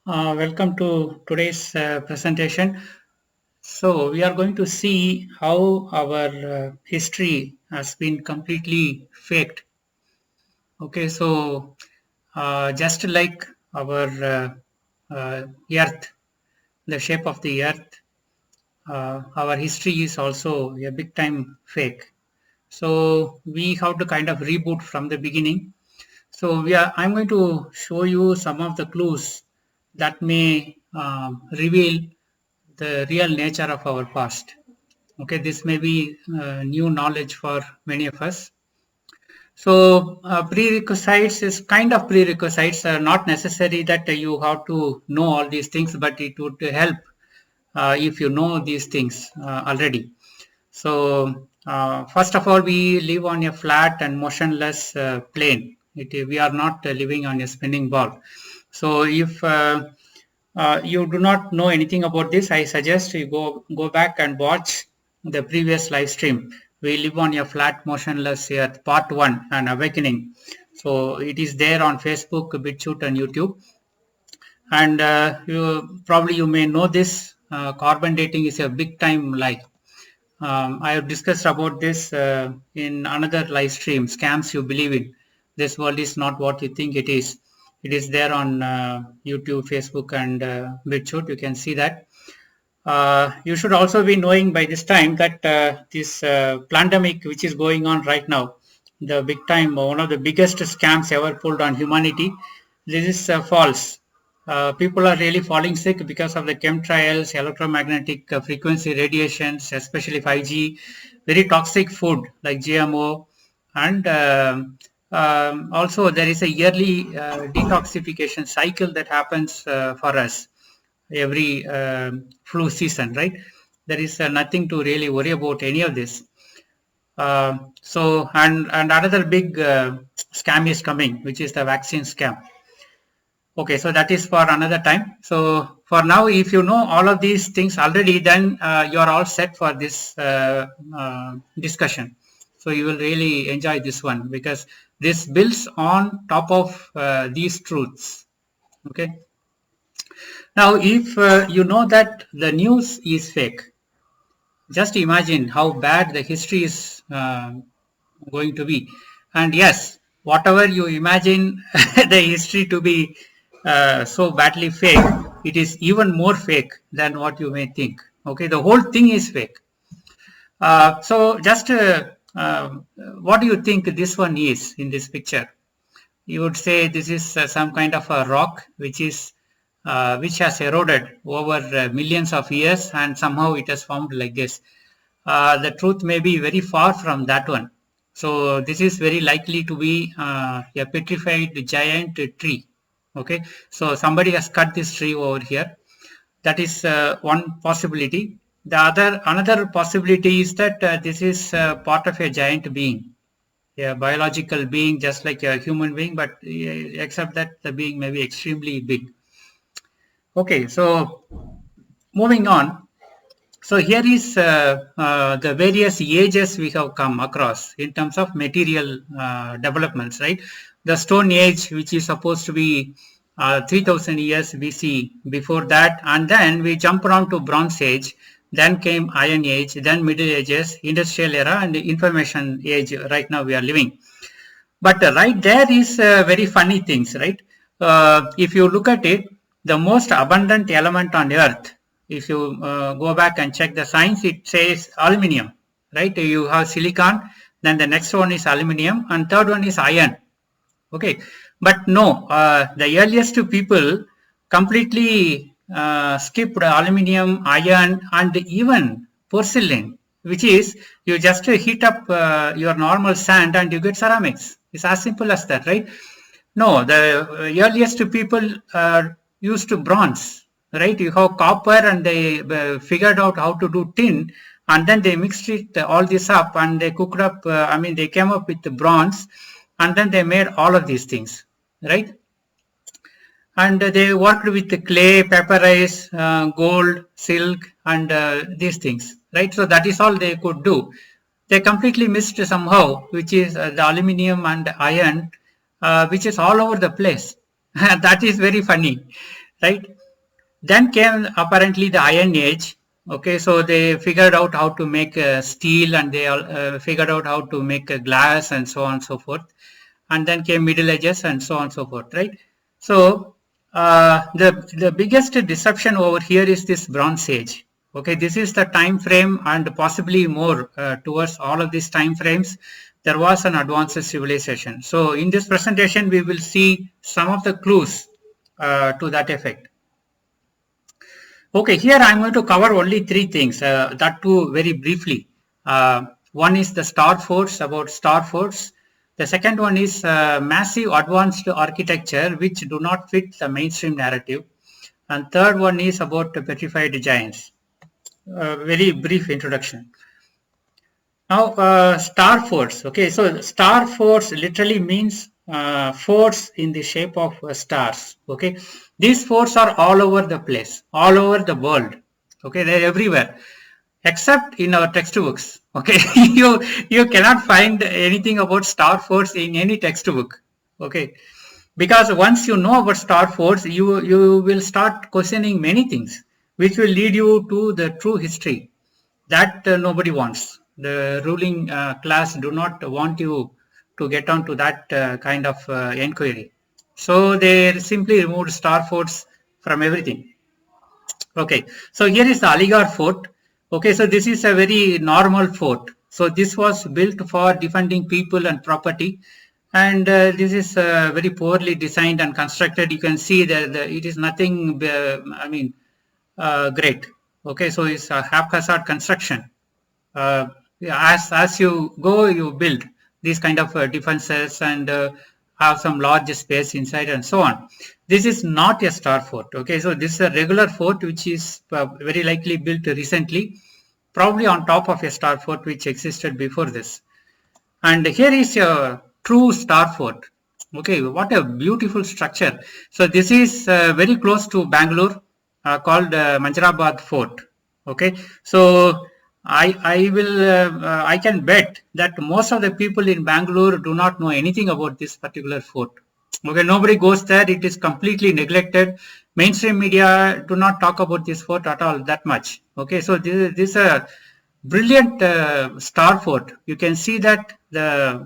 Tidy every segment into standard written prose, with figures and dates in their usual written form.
Welcome to today's presentation. So we are going to see how our history has been completely faked. Okay, so just like our Earth, the shape of the Earth, our history is also a big time fake. So we have to kind of reboot from the beginning. So I'm going to show you some of the clues that may reveal the real nature of our past. Okay, this may be new knowledge for many of us. So prerequisites is kind of prerequisites are not necessary that you have to know all these things, but it would help if you know these things already. So first of all, we live on a flat and motionless plane. We are not living on a spinning ball. So if you do not know anything about this, I suggest you go back and watch the previous live stream. We live on a flat motionless earth, part 1, and awakening. So it is there on Facebook, BitChute, and YouTube. And you may know this. Carbon dating is a big time lie. I have discussed about this in another live stream, scams you believe in. This world is not what you think it is. It is there on YouTube, Facebook, and BitChute. You can see that. You should also be knowing by this time that this pandemic, which is going on right now, the big time, one of the biggest scams ever pulled on humanity, this is false. People are really falling sick because of the chemtrails, electromagnetic frequency radiations, especially 5G, very toxic food like GMO, and also there is a yearly detoxification cycle that happens for us every flu season, right? There is nothing to really worry about any of this. And another big scam is coming, which is the vaccine scam. Okay, so that is for another time. So for now, if you know all of these things already, then you are all set for this discussion. So you will really enjoy this one because this builds on top of these truths. Okay. Now, if you know that the news is fake, just imagine how bad the history is going to be. And yes, whatever you imagine the history to be so badly fake, it is even more fake than what you may think. Okay, the whole thing is fake. So, just what do you think this one is in this picture? You would say this is some kind of a rock which has eroded over millions of years and somehow it has formed like this. The truth may be very far from that one. So this is very likely to be a petrified giant tree. Okay, so somebody has cut this tree over here. That is one possibility. Another possibility is that this is part of a giant being, a biological being just like a human being, but except that the being may be extremely big. Okay, so moving on. So here is the various ages we have come across in terms of material developments, right? The Stone Age, which is supposed to be 3000 years BC before that, and then we jump around to Bronze Age, then came Iron Age, then Middle Ages, Industrial Era, and the Information Age right now we are living. But right there is very funny things, right? If you look at it, the most abundant element on Earth, if you go back and check the science, it says aluminium, right? You have silicon, then the next one is aluminium, and third one is iron. Okay, but no, the earliest people completely skipped aluminium, iron, and even porcelain, which is you just heat up your normal sand and you get ceramics. It's as simple as that, right? No, the earliest people used bronze, right? You have copper and they figured out how to do tin and then they mixed it all this up and they cooked up, they came up with the bronze and then they made all of these things, right? And they worked with the clay, papyrus, gold, silk, and these things, right? So that is all they could do. They completely missed somehow, which is the aluminium and iron, which is all over the place. That is very funny, right? Then came apparently the Iron Age. Okay, so they figured out how to make steel, and they figured out how to make glass and so on and so forth. And then came Middle Ages and so on and so forth, right? So the biggest disruption over here is this Bronze Age. Okay, this is the time frame, and possibly more towards all of these time frames, there was an advanced civilization. So in this presentation, we will see some of the clues to that effect. Okay, here I'm going to cover only three things, that too very briefly. One is the star force, about star force. The second one is massive advanced architecture which do not fit the mainstream narrative. And third one is about the petrified giants. Very brief introduction. Now, star force. Okay, so star force literally means force in the shape of stars. Okay, these forces are all over the place, all over the world. Okay, they're everywhere, except in our textbooks. Okay, you cannot find anything about star force in any textbook. Okay, because once you know about star force, you will start questioning many things, which will lead you to the true history that nobody wants. The ruling class do not want you to get on to that kind of inquiry. So they simply removed star forts from everything. Okay, so here is the Aligarh fort. Okay, so this is a very normal fort. So this was built for defending people and property, and this is very poorly designed and constructed. You can see that it is nothing, great. Okay, so it's a haphazard construction. As you go, you build these kind of defenses and have some large space inside and so on. This is not a star fort. Okay, so this is a regular fort which is very likely built recently, probably on top of a star fort which existed before this. And here is a true star fort. Okay, what a beautiful structure. So this is very close to Bangalore, called Manjarabad Fort. Okay, so I can bet that most of the people in Bangalore do not know anything about this particular fort. Okay, nobody goes there. It is completely neglected. Mainstream media do not talk about this fort at all that much. Okay, so this is a brilliant star fort. You can see that uh,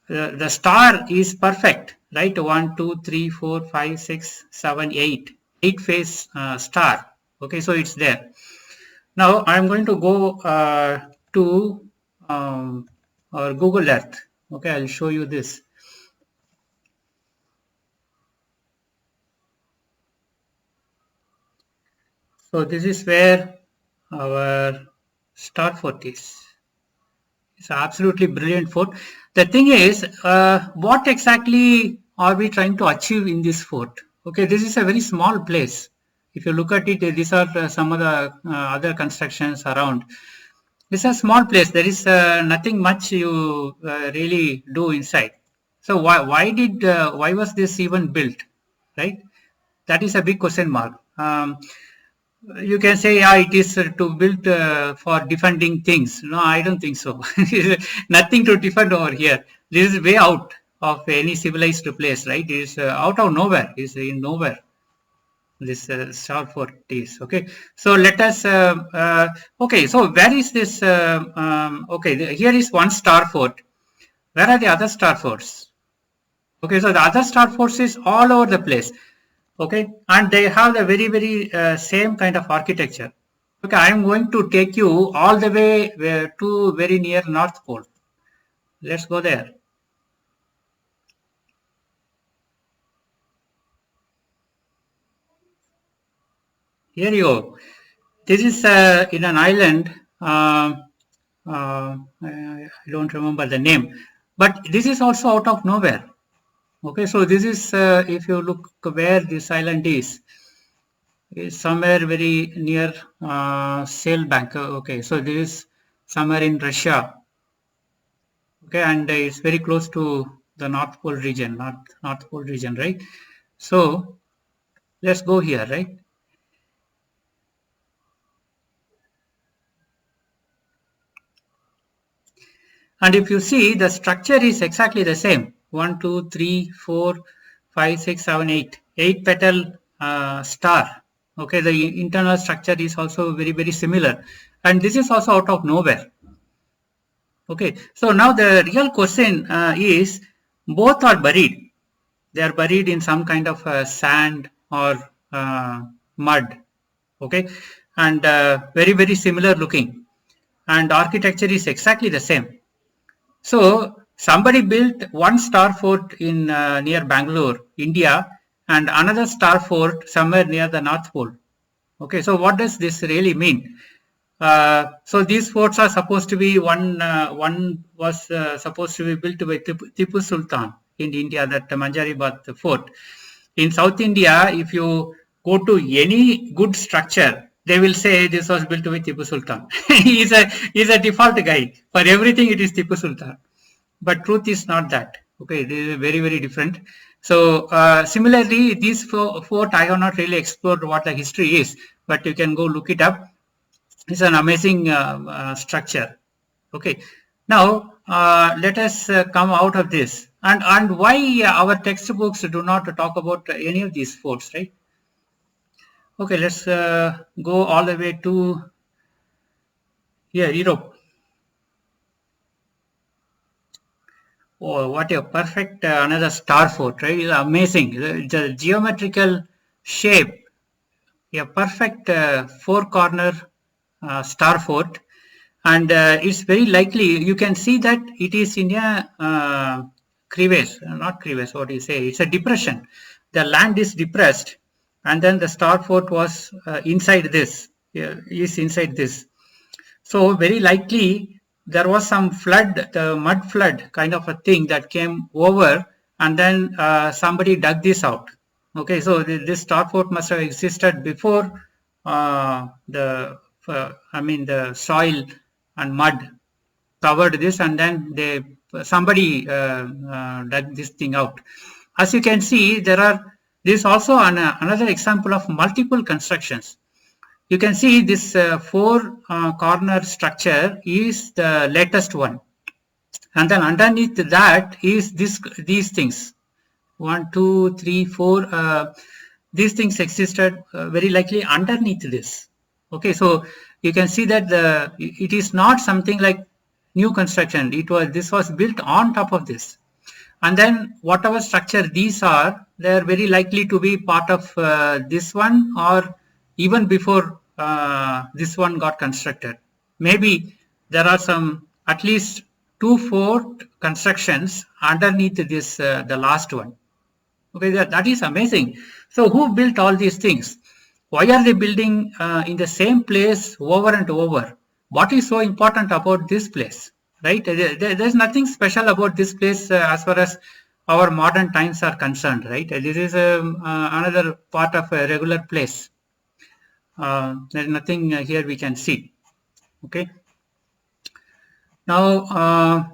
the star is perfect, right? 1, 2, 3, 4, 5, 6, 7, 8. 8 phase star. Okay, so it's there. Now I'm going to go to our Google Earth. Okay, I'll show you this. So this is where our star fort is. It's an absolutely brilliant fort. The thing is, what exactly are we trying to achieve in this fort? Okay, this is a very small place. If you look at it, these are some of the other constructions around. It's a small place. There is nothing much you really do inside. So why was this even built, right? That is a big question mark. You can say, yeah, it is to build for defending things. No, I don't think so. Nothing to defend over here. This is way out of any civilized place, right? It is out of nowhere. It is in nowhere. This star fort is. Okay, so let us okay, so where is this okay, here is one star fort. Where are the other star forts? Okay, so the other star forts is all over the place. Okay, and they have the very same kind of architecture. Okay, I am going to take you all the way to very near North Pole. Let's go there. Here you go. This is in an island. I don't remember the name, but this is also out of nowhere. Okay, so this is if you look where this island is somewhere very near Sail Bank. Okay, so this is somewhere in Russia. Okay, and it's very close to the North Pole region, North Pole region, right? So let's go here, right? And if you see, the structure is exactly the same. 1, 2, 3, 4, 5, 6, 7, 8. 8 petal star. Okay, the internal structure is also very similar, and this is also out of nowhere. Okay, so now the real question is, both are buried. They are buried in some kind of sand or mud. Okay, and very similar looking, and architecture is exactly the same. So somebody built one star fort in near Bangalore, India, and another star fort somewhere near the North Pole. Okay, so what does this really mean? So these forts are supposed to be one was supposed to be built by Tipu Sultan in India, that Manjaribad fort. In South India, if you go to any good structure, they will say this was built by Tipu Sultan. He's a default guy. For everything, it is Tipu Sultan. But truth is not that. Okay, this is very different. So similarly, these fort, I have not really explored what the history is, but you can go look it up. It's an amazing structure. Okay, now let us come out of this, and why our textbooks do not talk about any of these forts, right? Okay, let's go all the way to here, Europe. Oh, what a perfect another star fort, right? It's amazing. The geometrical shape, a perfect four-corner star fort, and it's very likely you can see that it is in a crevasse, not crevasse, what do you say? It's a depression. The land is depressed, and then the star fort was inside this, is inside this. So very likely there was some flood, the mud flood kind of a thing that came over, and then somebody dug this out. Okay, so this star fort must have existed before the soil and mud covered this, and then somebody dug this thing out. As you can see, this is also another example of multiple constructions. You can see this four corner structure is the latest one, and then underneath that is these things. 1, 2, 3, 4. These things existed very likely underneath this. Okay, so you can see that it is not something like new construction. This was built on top of this, and then whatever structure these are, they are very likely to be part of this one, or even before this one got constructed. Maybe there are some at least 2 fort constructions underneath this the last one. Okay, that is amazing. So who built all these things? Why are they building in the same place over and over? What is so important about this place? Right? There's nothing special about this place as far as our modern times are concerned. Right? This is another part of a regular place. There's nothing here we can see. Okay. Now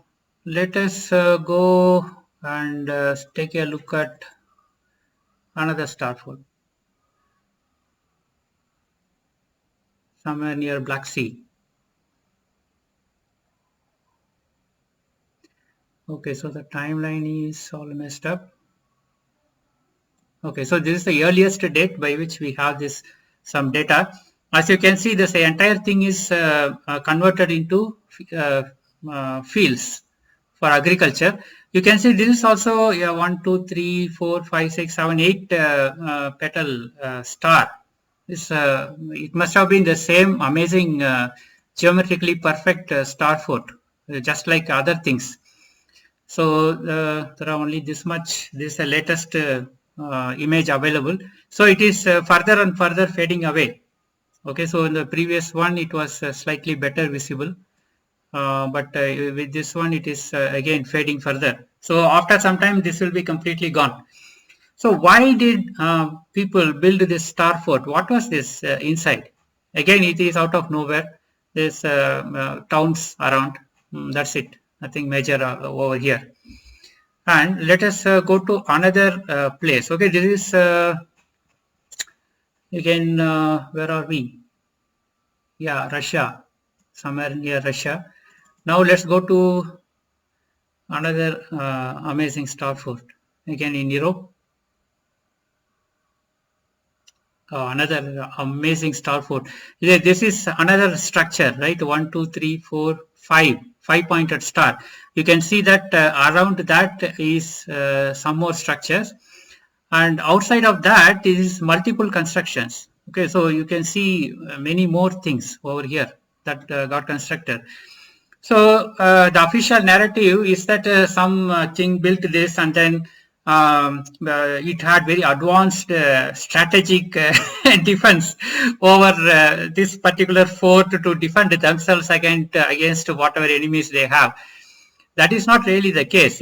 let us go and take a look at another star fort somewhere near Black Sea. Okay, so the timeline is all messed up. Okay, so this is the earliest date by which we have some data. As you can see, this entire thing is converted into fields for agriculture. You can see this is also a 1, 2, 3, 4, 5, 6, 7, 8 petal star. It must have been the same amazing geometrically perfect star fort, just like other things. So there are only this much. This is the latest image available. So it is further and further fading away. Okay, so in the previous one it was slightly better visible, but with this one it is again fading further. So after some time this will be completely gone. So why did people build this star fort? What was this inside? Again, it is out of nowhere. There's towns around. That's it. Nothing major over here. And let us go to another place. Okay, this is again, where are we? Yeah, Russia, somewhere near Russia. Now let's go to another amazing star fort, again in Europe. Another amazing star fort. This is another structure, right? 1, 2, 3, 4, 5, 5-pointed star. You can see that around that is some more structures, and outside of that is multiple constructions. Okay, so you can see many more things over here that got constructed. So the official narrative is that some king built this, and then it had very advanced strategic defense over this particular fort to defend themselves against whatever enemies they have. That is not really the case,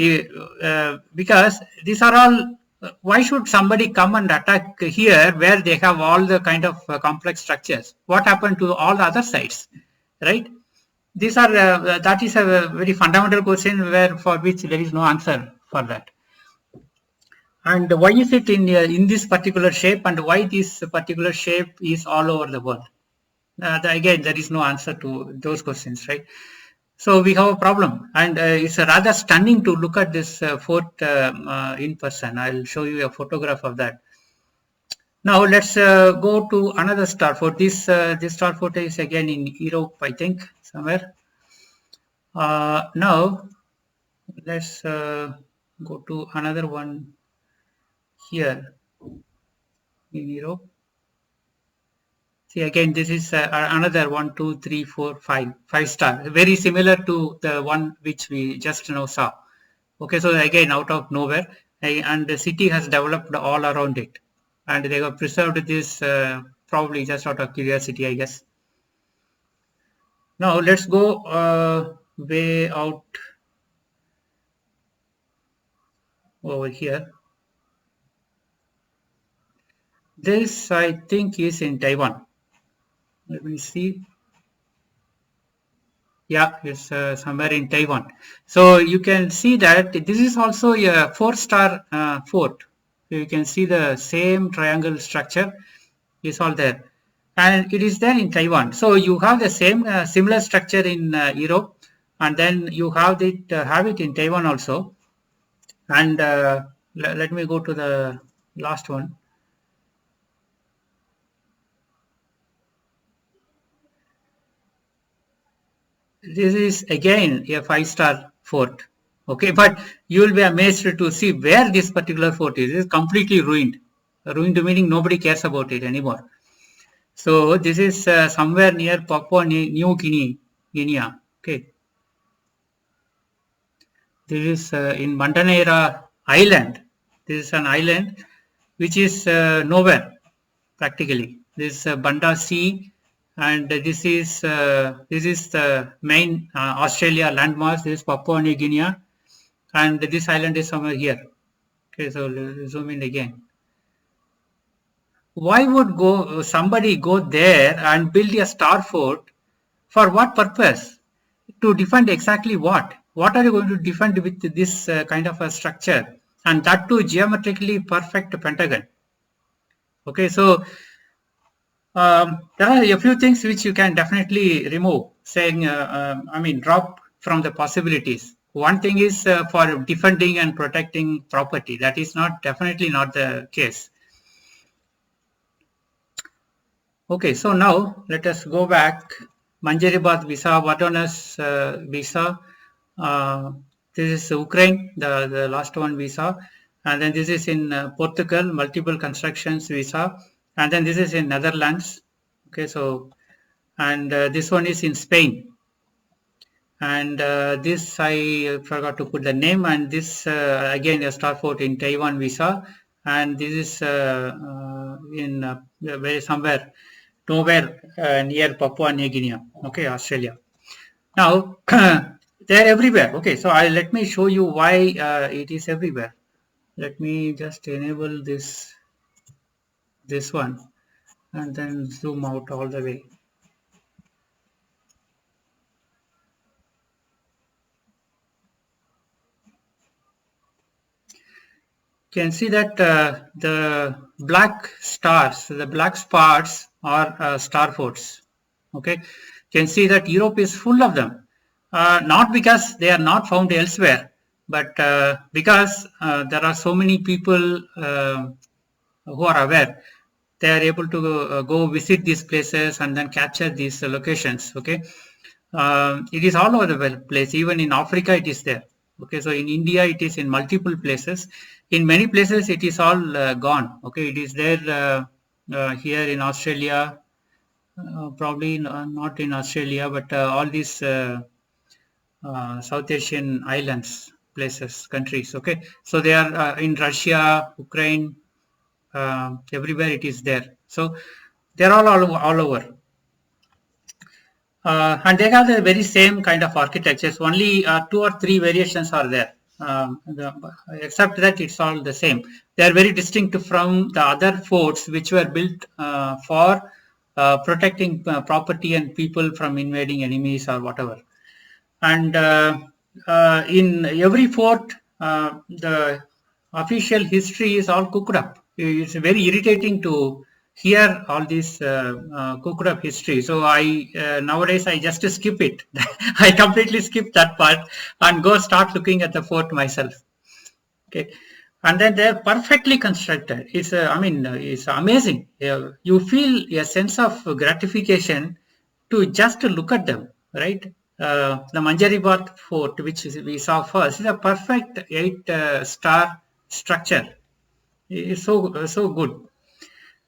because these are all. Why should somebody come and attack here where they have all the kind of complex structures? What happened to all the other sides, right? These are that is a very fundamental question for which there is no answer for that. And why is it in this particular shape, and why this particular shape is all over the world? Again, there is no answer to those questions, right? So we have a problem, and it's rather stunning to look at this fort in person. I'll show you a photograph of that. Now let's go to another star fort. This star fort is again in Europe, I think, somewhere. Now let's go to another one here in Europe. See, again, this is another 1, 2, 3, 4, 5 star, very similar to the one which we just now saw. Okay, so again, out of nowhere, and the city has developed all around it, and they have preserved this probably just out of curiosity, I guess. Now let's go way out over here. This, I think, is in Taiwan. Let me see. Yeah, it's somewhere in Taiwan. So you can see that this is also a 4-star fort. You can see the same triangle structure is all there, and it is there in Taiwan. So you have the same similar structure in Europe, and then you have it in Taiwan also. And let me go to the last one. This is again a 5-star fort. Okay, but you will be amazed to see where this particular fort is. It is completely ruined. Ruined meaning nobody cares about it anymore. So this is somewhere near Papua New Guinea. Okay, this is in Bandaneira Island. This is an island which is nowhere practically. This is Banda Sea. And this is the main Australia landmass. This is Papua New Guinea, and this island is somewhere here. Okay, so let's zoom in again. Why would somebody go there and build a star fort? For what purpose? To defend exactly what? What are you going to defend with this kind of a structure, and that too geometrically perfect pentagon? Okay, so there are a few things which you can definitely remove, drop from the possibilities. One thing is for defending and protecting property. That is definitely not the case. Okay, so now let us go back. Manjaribath visa, Vadonas visa. This is Ukraine, the last one visa. And then this is in Portugal, multiple constructions visa. And then this is in Netherlands. Okay, so, and this one is in Spain. And this I forgot to put the name. And this again a star fort in Taiwan visa. And this is in somewhere nowhere near Papua New Guinea. Okay, Australia. Now they're everywhere. Okay, so let me show you why it is everywhere. Let me just enable this one and then zoom out all the way. You can see that the black stars, the black spots are star forts. Okay, you can see that Europe is full of them, not because they are not found elsewhere, but because there are so many people who are aware they are able to go visit these places and then capture these locations. Okay, it is all over the place. Even in Africa, it is there. Okay, so in India, it is in multiple places. In many places, it is all gone. Okay, it is there here in Australia, probably not in Australia, but all these South Asian islands, places, countries. Okay, so they are in Russia, Ukraine, everywhere it is there. So they are all over. And they have the very same kind of architectures. Only 2 or 3 variations are there. Except that it's all the same. They are very distinct from the other forts which were built for protecting property and people from invading enemies or whatever. And in every fort, the official history is all cooked up. It's very irritating to hear all this cooked up history. So I nowadays I just skip it. I completely skip that part and go start looking at the fort myself. Okay, and then they're perfectly constructed. It's I mean it's amazing. You feel a sense of gratification to just look at them, right? The Manjaribat fort, which we saw first, is a perfect 8-star structure. It's so good.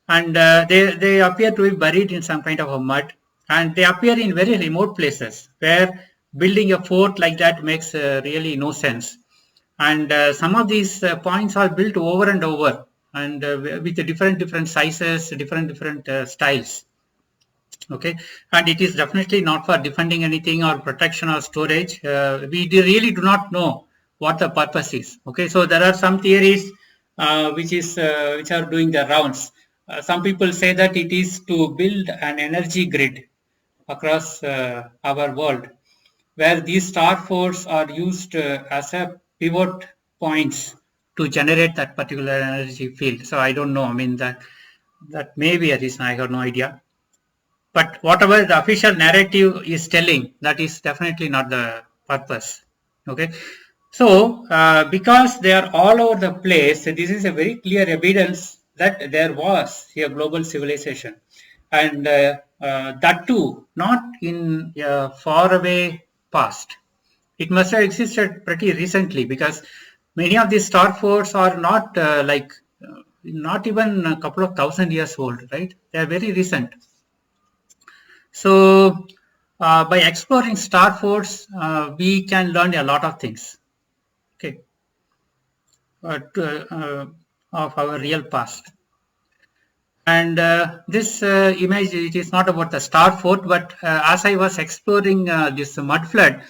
And they appear to be buried in some kind of a mud, and they appear in very remote places where building a fort like that makes really no sense. And some of these points are built over and over, and with different sizes, different styles. Okay, and it is definitely not for defending anything or protection or storage. We really do not know what the purpose is. Okay, so there are some theories which are doing the rounds. Some people say that it is to build an energy grid across our world, where these star forts are used as a pivot points to generate that particular energy field. So I don't know. I mean that may be a reason. I have no idea. But whatever the official narrative is telling, that is definitely not the purpose. Okay. So because they are all over the place, this is a very clear evidence that there was a global civilization, and that too not in a faraway past. It must have existed pretty recently, because many of these star forts are not not even a couple of thousand years old, right? They are very recent. So by exploring star forts, we can learn a lot of things. Okay, of our real past. And this image, it is not about the star fort, but as I was exploring this mud flood,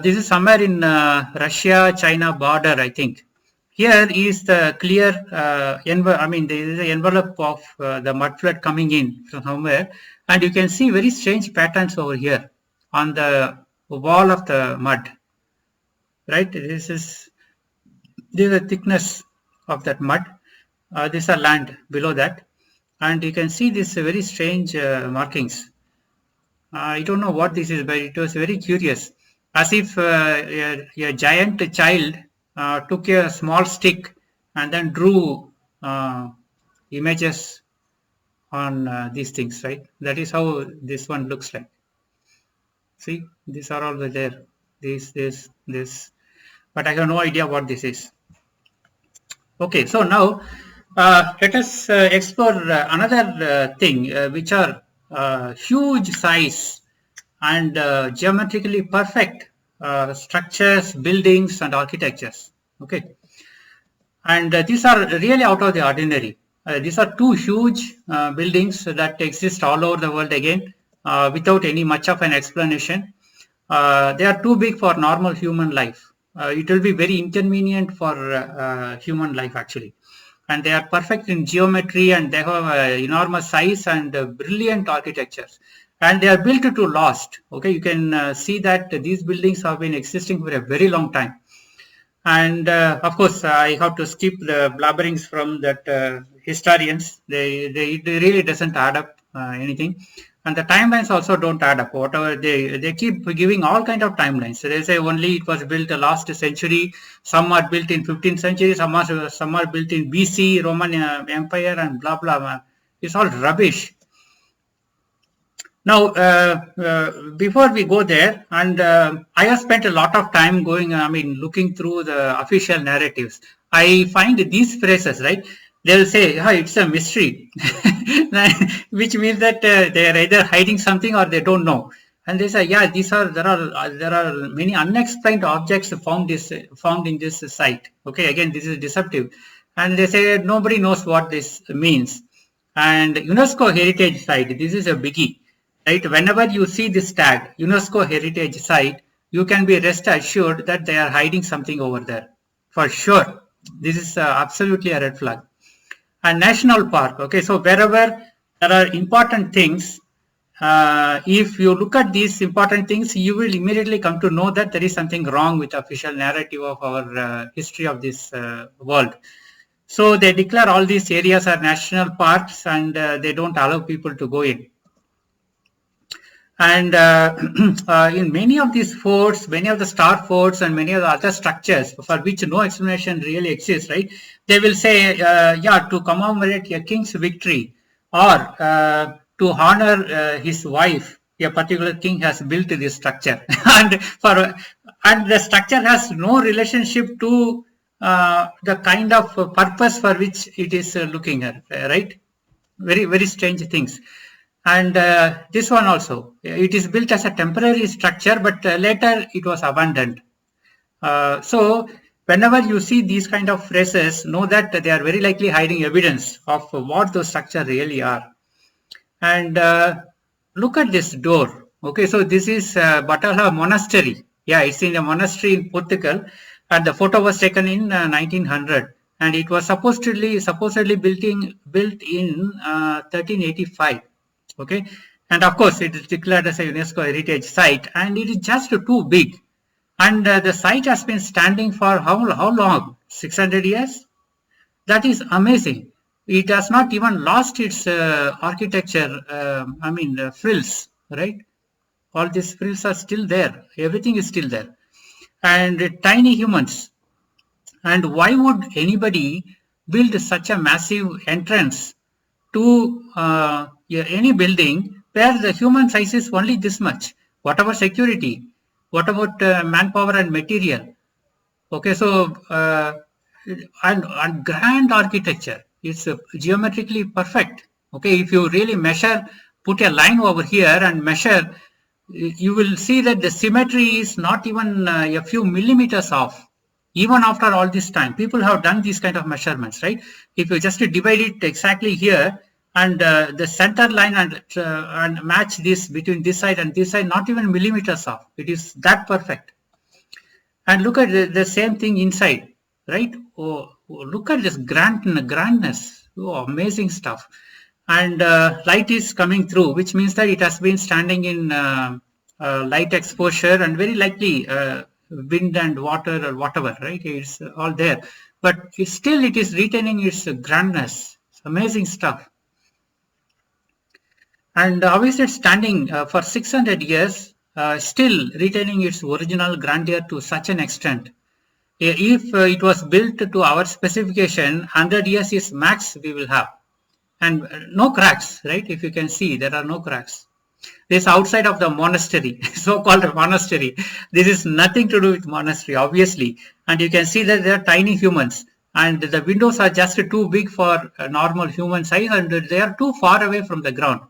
this is somewhere in Russia-China border, I think. Here is the clear, there is the envelope of the mud flood coming in from somewhere, and you can see very strange patterns over here on the wall of the mud. Right, this is the thickness of that mud. This is land below that, and you can see this very strange markings. I don't know what this is, but it was very curious, as if a giant child took a small stick and then drew images on these things, right? That is how this one looks like. See, these are all there. This. But I have no idea what this is. Okay, so now let us explore another thing, which are huge size and geometrically perfect structures, buildings, and architectures. Okay, and these are really out of the ordinary. These are 2 huge buildings that exist all over the world again, without any much of an explanation. They are too big for normal human life. It will be very inconvenient for human life actually, and they are perfect in geometry, and they have enormous size and brilliant architectures, and they are built to last. Okay, you can see that these buildings have been existing for a very long time. And of course, I have to skip the blabberings from that historians. They really doesn't add up anything. And the timelines also don't add up. Whatever they keep giving all kind of timelines. So they say only it was built the last century. Some are built in 15th century. Some are built in BC, Roman Empire, and blah blah. It's all rubbish. Now, before we go there, and I have spent a lot of time looking through the official narratives. I find these phrases, right? They'll say, oh, it's a mystery, which means that they are either hiding something or they don't know. And they say, yeah, there are many unexplained objects found in this site. Okay, again, this is deceptive. And they say nobody knows what this means. And UNESCO heritage site, this is a biggie. Right? Whenever you see this tag, UNESCO heritage site, you can be rest assured that they are hiding something over there. For sure. This is absolutely a red flag. And national park. Okay, so wherever there are important things, if you look at these important things, you will immediately come to know that there is something wrong with the official narrative of our history of this world. So they declare all these areas are national parks and they don't allow people to go in. And in many of these forts, many of the star forts and many of the other structures for which no explanation really exists, right? They will say, to commemorate a king's victory or to honor his wife, a particular king has built this structure. and the structure has no relationship to the kind of purpose for which it is looking at, right? Very, very strange things. And this one also, it is built as a temporary structure, but later it was abandoned. So whenever you see these kind of phrases, know that they are very likely hiding evidence of what those structures really are. And look at this door. Okay, so this is Batalha Monastery. Yeah, it's in a monastery in Portugal, and the photo was taken in 1900, and it was supposedly built in 1385. Okay, and of course it is declared as a UNESCO heritage site, and it is just too big. And the site has been standing for how long? 600 years? That is amazing. It has not even lost its architecture, frills, right? All these frills are still there. Everything is still there. And tiny humans. And why would anybody build such a massive entrance to any building where the human size is only this much? What about security? What about manpower and material? Okay, so and grand architecture. It's geometrically perfect. Okay, if you really measure, put a line over here and measure, you will see that the symmetry is not even a few millimeters off. Even after all this time, people have done these kind of measurements, right? If you just divide it exactly here and the center line and match this between this side and this side, not even millimeters off. It is that perfect. And look at the same thing inside, right? Oh, look at this grandness. Oh, amazing stuff. And light is coming through, which means that it has been standing in light exposure and very likely wind and water or whatever, right? It's all there. But it is retaining its grandness. It's amazing stuff. And obviously it's standing for 600 years, still retaining its original grandeur to such an extent. If it was built to our specification, 100 years is max we will have. And no cracks, right? If you can see, there are no cracks. This outside of the monastery, so-called monastery. This is nothing to do with monastery, obviously. And you can see that there are tiny humans. And the windows are just too big for a normal human size, and they are too far away from the ground.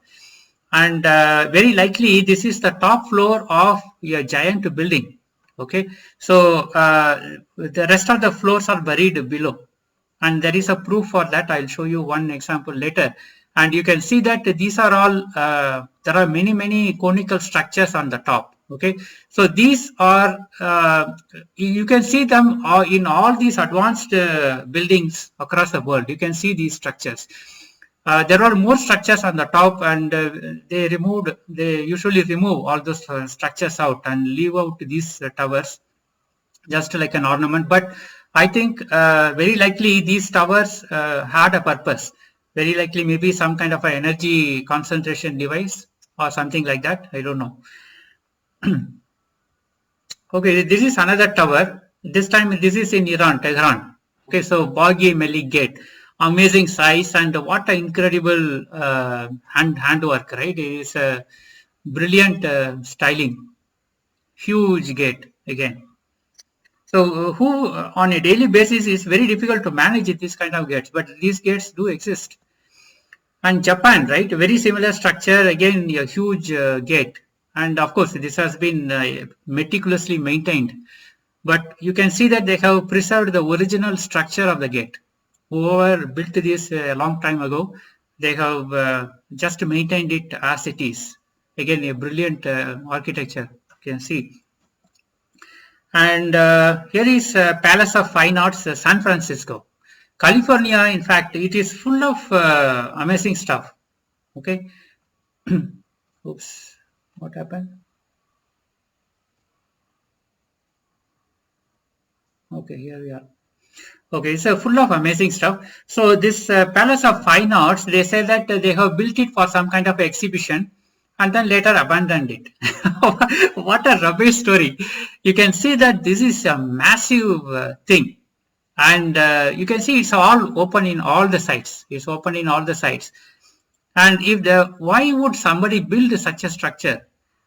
And very likely, this is the top floor of a giant building. Okay, so the rest of the floors are buried below. And there is a proof for that. I'll show you one example later. And you can see that these are all, there are many conical structures on the top. Okay, so these are, you can see them in all these advanced buildings across the world. You can see these structures. There are more structures on the top, and they usually remove all those structures out and leave out these towers just like an ornament. But I think very likely these towers had a purpose. Very likely maybe some kind of an energy concentration device or something like that. I don't know. Okay, this is another tower. This time this is in Iran, Tehran. Okay, so Bagh-e Malik Gate. amazing size, and what an incredible handwork, right? It is a brilliant styling. Huge gate again. So who on a daily basis is very difficult to manage this kind of gates, but these gates do exist. And Japan, right? Very similar structure, again a huge gate. And of course, this has been meticulously maintained. But you can see that they have preserved the original structure of the gate. Whoever built this a long time ago, they have just maintained it as it is. Again, a brilliant architecture, you can see. And here is Palace of Fine Arts, San Francisco. California, in fact, it is full of amazing stuff. Okay. Oops, what happened? Okay, here we are. Okay, it's full of amazing stuff. So this Palace of Fine Arts, they say that they have built it for some kind of exhibition and then later abandoned it. What a rubbish story. You can see that this is a massive thing. And you can see it's all open in all the sides. It's open in all the sides. And if why would somebody build such a structure?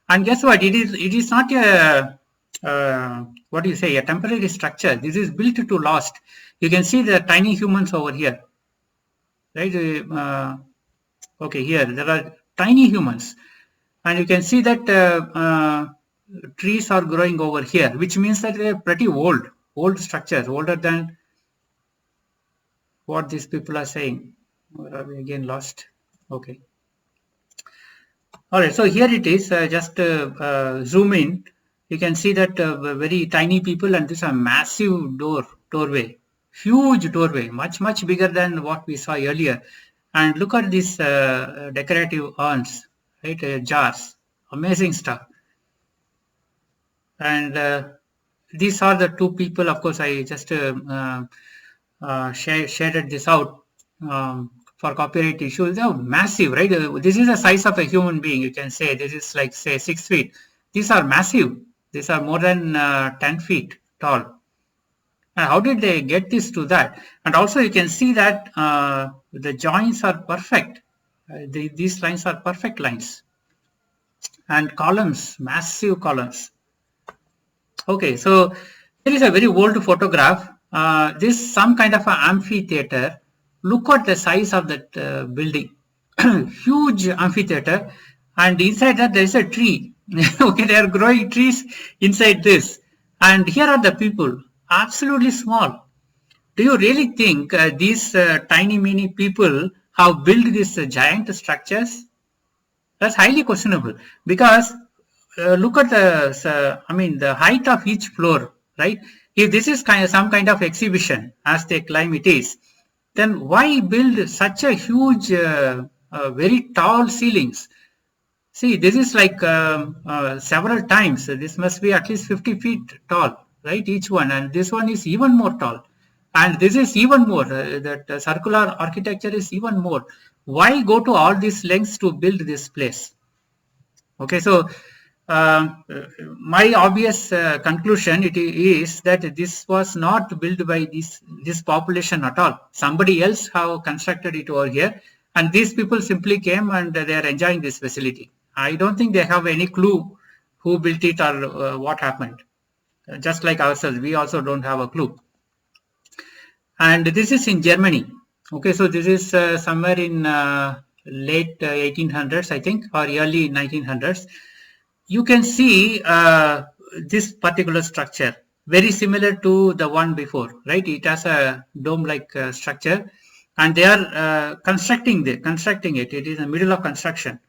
And guess what? It is not a what do you say, a temporary structure. This is built to last. You can see the tiny humans over here, right? Okay, here there are tiny humans, and you can see that trees are growing over here, which means that they are pretty old structures, older than what these people are saying. Where are we again lost? Okay. All right, so here it is. Just zoom in. You can see that very tiny people, and this is a massive doorway, huge doorway, much bigger than what we saw earlier. And look at these decorative urns, right? Jars, amazing stuff. And these are the two people. Of course, I just shaded this out for copyright issues. They are massive, right? This is the size of a human being. You can say this is like, say, 6 feet. These are massive. These are more than 10 feet tall. And how did they get this to that? And also you can see that the joints are perfect. These lines are perfect lines. And columns, massive columns. Okay, so here is a very old photograph. This is some kind of an amphitheater. Look at the size of that building. Huge amphitheater. And inside that there is a tree. Okay, they are growing trees inside this. And here are the people, absolutely small. Do you really think these tiny mini people have built these giant structures? That's highly questionable, because look at the height of each floor, right? If this is some kind of exhibition, as they claim it is, then why build such a huge, very tall ceilings? See, this is like several times. This must be at least 50 feet tall, right? Each one. And this one is even more tall. And this is even more. That circular architecture is even more. Why go to all these lengths to build this place? Okay, so my obvious conclusion is that this was not built by this population at all. Somebody else have constructed it over here. And these people simply came and they are enjoying this facility. I don't think they have any clue who built it or what happened. Just like ourselves, we also don't have a clue. And this is in Germany. Okay, so this is somewhere in late 1800s, I think, or early 1900s. You can see this particular structure, very similar to the one before, right? It has a dome-like structure, and they are constructing it. It is in the middle of construction.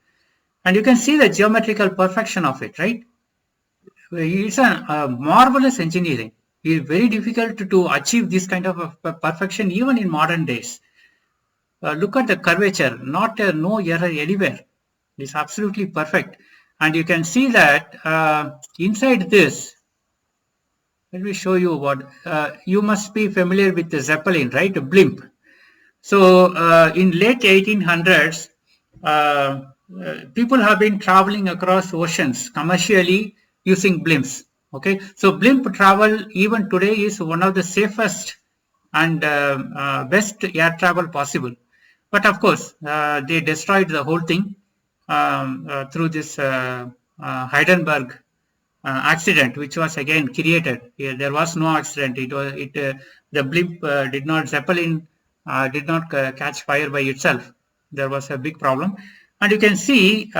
And you can see the geometrical perfection of it, right? It's a marvelous engineering. It's very difficult to achieve this kind of perfection even in modern days. Look at the curvature, no error anywhere. It's absolutely perfect. And you can see that inside this, let me show you what, you must be familiar with the Zeppelin, right? A blimp. So in late 1800s, people have been traveling across oceans commercially using blimps. Okay, so blimp travel even today is one of the safest and best air travel possible. But of course, they destroyed the whole thing through this Hindenburg accident, which was again created. There was no accident. The blimp did not Zeppelin did not catch fire by itself. There was a big problem, and you can see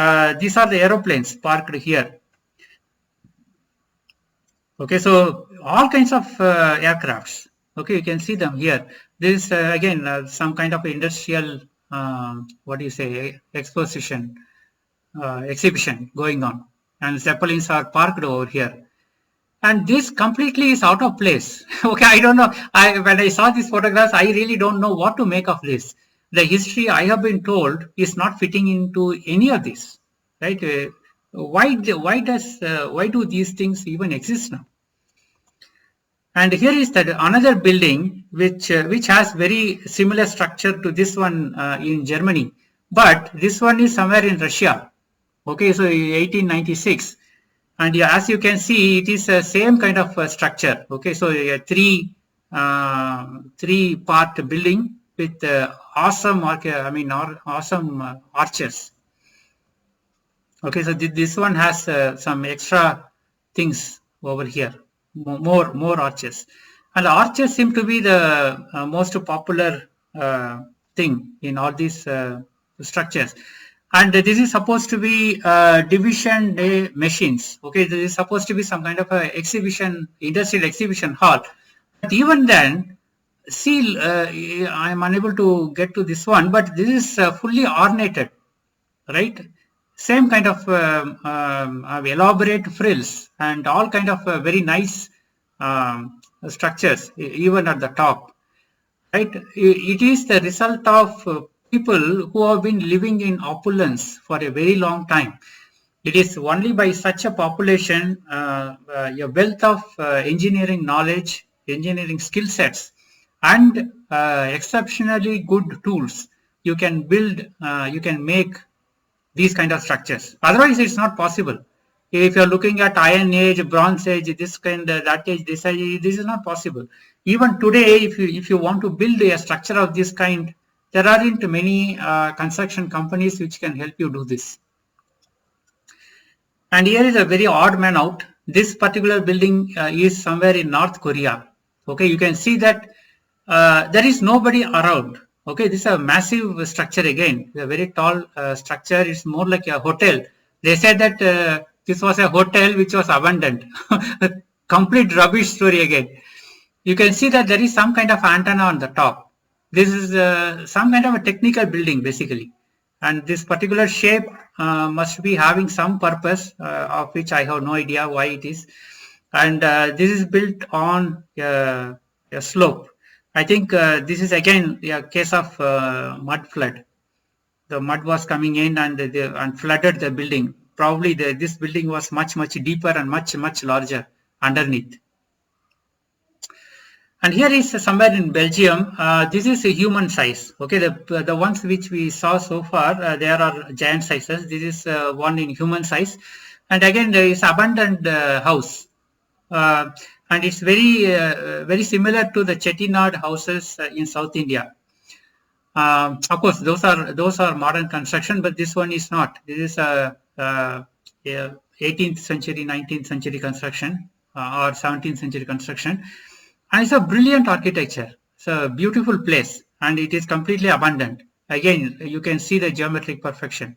these are the aeroplanes parked here. Okay, so all kinds of aircrafts. Okay, you can see them here. This is again some kind of industrial what do you say exhibition going on, and Zeppelins are parked over here. And this completely is out of place. Okay, I don't know. When I saw these photographs, I really don't know what to make of this. The history I have been told is not fitting into any of this, right? Why do these things even exist now? And here is that another building which has very similar structure to this one in Germany, but this one is somewhere in Russia. Okay, so 1896. And yeah, as you can see, it is the same kind of structure. Okay, so a three-part building with awesome arches. Okay, so this one has some extra things over here, more arches, and the arches seem to be the most popular thing in all these structures. And this is supposed to be division day machines. Okay, this is supposed to be some kind of a industrial exhibition hall. But even then, see, I am unable to get to this one, but this is fully ornated, right? Same kind of elaborate frills and all kind of very nice structures, even at the top, right? It is the result of people who have been living in opulence for a very long time. It is only by such a population, a wealth of engineering knowledge, engineering skill sets, and exceptionally good tools, you can build, you can make these kind of structures. Otherwise, it's not possible. If you're looking at Iron Age, Bronze Age, this kind, that age, this age, this is not possible. Even today, if you want to build a structure of this kind, there aren't many construction companies which can help you do this. And here is a very odd man out. This particular building is somewhere in North Korea. Okay, you can see that there is nobody around. Okay, this is a massive structure again, a very tall structure. It's more like a hotel. They said that this was a hotel which was abandoned. Complete rubbish story again. You can see that there is some kind of antenna on the top. This is some kind of a technical building basically. And this particular shape must be having some purpose of which I have no idea why it is. And this is built on a slope. I think this is again a case of mud flood. The mud was coming in and flooded the building. Probably this building was much deeper and much larger underneath. And here is somewhere in Belgium. This is a human size. Okay, the ones which we saw so far, there are giant sizes. This is one in human size. And again, there is abandoned house. And it's very similar to the Chettinad houses in South India. Of course, those are modern construction, but this one is not. This is a 18th century, 19th century construction or 17th century construction, and it's a brilliant architecture. It's a beautiful place, and it is completely abandoned. Again, you can see the geometric perfection.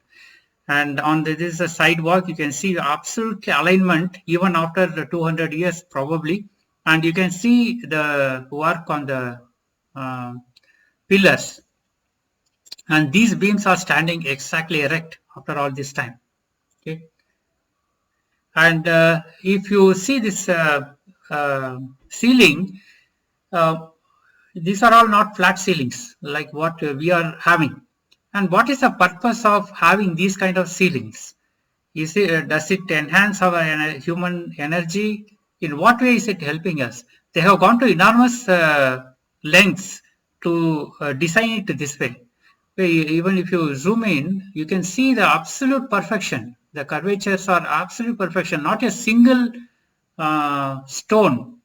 And on this is a sidewalk. You can see the absolute alignment even after the 200 years probably. And you can see the work on the pillars. And these beams are standing exactly erect after all this time. Okay. And if you see this ceiling, these are all not flat ceilings like what we are having. And what is the purpose of having these kind of ceilings? Does it enhance our human energy? In what way is it helping us? They have gone to enormous lengths to design it this way. Even if you zoom in, you can see the absolute perfection. The curvatures are absolute perfection. Not a single stone,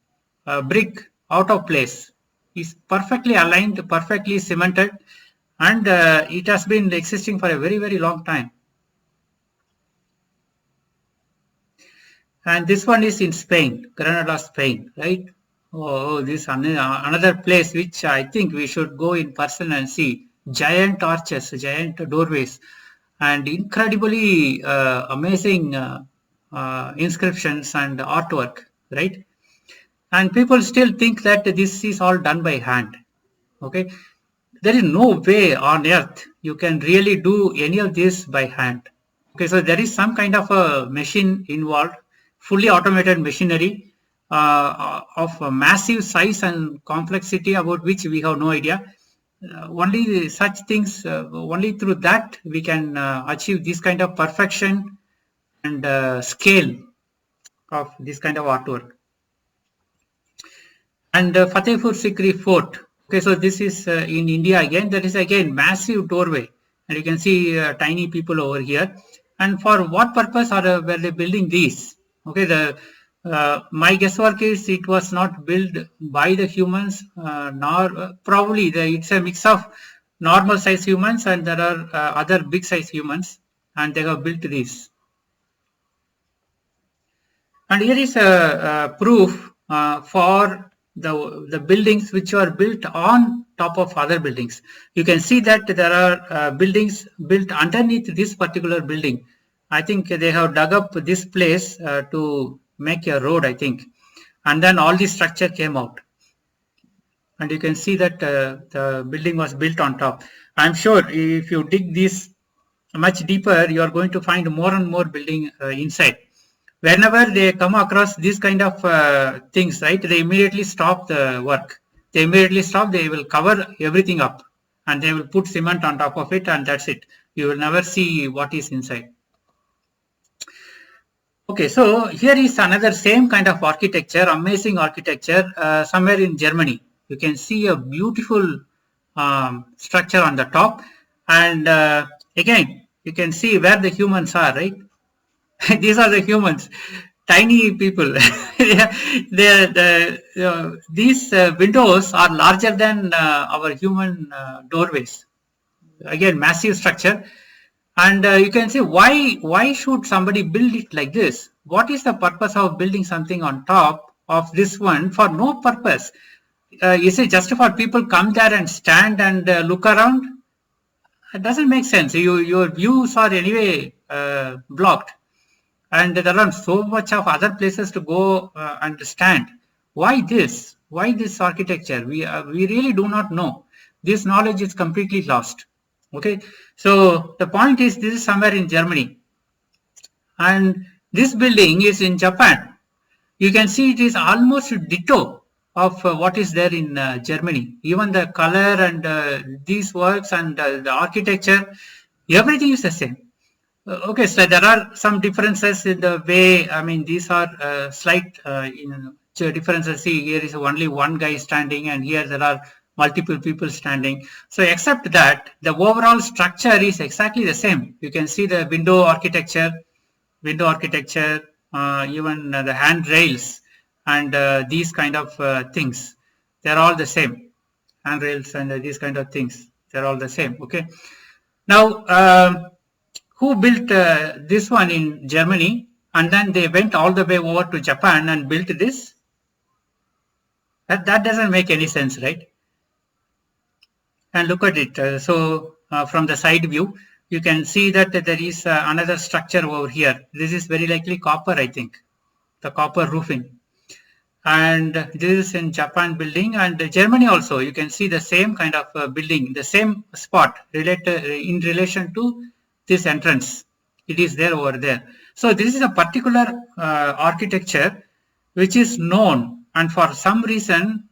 brick out of place. is perfectly aligned, perfectly cemented, and it has been existing for a very, very long time. And this one is in Spain, Granada, Spain, right? Oh, this another place which I think we should go in person and see. Giant arches, giant doorways, and incredibly amazing inscriptions and artwork, right? And people still think that this is all done by hand. Okay, there is no way on earth you can really do any of this by hand. Okay, so there is some kind of a machine involved, fully automated machinery of a massive size and complexity about which we have no idea. Only such things, only through that we can achieve this kind of perfection and scale of this kind of artwork. And Fatehpur Sikri Fort. Okay, so this is in India again. That is again massive doorway, and you can see tiny people over here. And for what purpose were they building these? Okay, my guesswork is it was not built by the humans, nor probably it's a mix of normal size humans and there are other big size humans, and they have built these. And here is a proof for the buildings which are built on top of other buildings. You can see that there are buildings built underneath this particular building. I think they have dug up this place to make a road, I think. And then all the structure came out. And you can see that the building was built on top. I'm sure if you dig this much deeper, you are going to find more and more building inside. Whenever they come across this kind of things, right, they immediately stop the work. They immediately stop, they will cover everything up and they will put cement on top of it, and that's it. You will never see what is inside. Okay, so here is another same kind of architecture, amazing architecture, somewhere in Germany. You can see a beautiful structure on the top, and again, you can see where the humans are, right? These are the humans, tiny people. These windows are larger than our human doorways. Again, massive structure. And you can say, why should somebody build it like this? What is the purpose of building something on top of this one for no purpose? Is it just for people come there and stand and look around? It doesn't make sense. Your views are anyway blocked. And there are so much of other places to go and stand. Why this? Why this architecture? We really do not know. This knowledge is completely lost. Okay, so the point is this is somewhere in Germany, and this building is in Japan. You can see it is almost ditto of what is there in Germany. Even the color and these works and the architecture, everything is the same. Okay, so there are some differences in the way, I mean, these are slight differences. See, here is only one guy standing, and here there are multiple people standing. So except that, the overall structure is exactly the same. You can see the window architecture, even the handrails and these kind of things. They're all the same. Handrails and these kind of things, they're all the same. Okay. Now, who built this one in Germany, and then they went all the way over to Japan and built this? That doesn't make any sense, right? And look at it. So from the side view, you can see that there is another structure over here. This is very likely copper, I think, the copper roofing. And this is in Japan building, and Germany also. You can see the same kind of building, the same spot in relation to this entrance. It is there over there. So this is a particular architecture which is known, and for some reason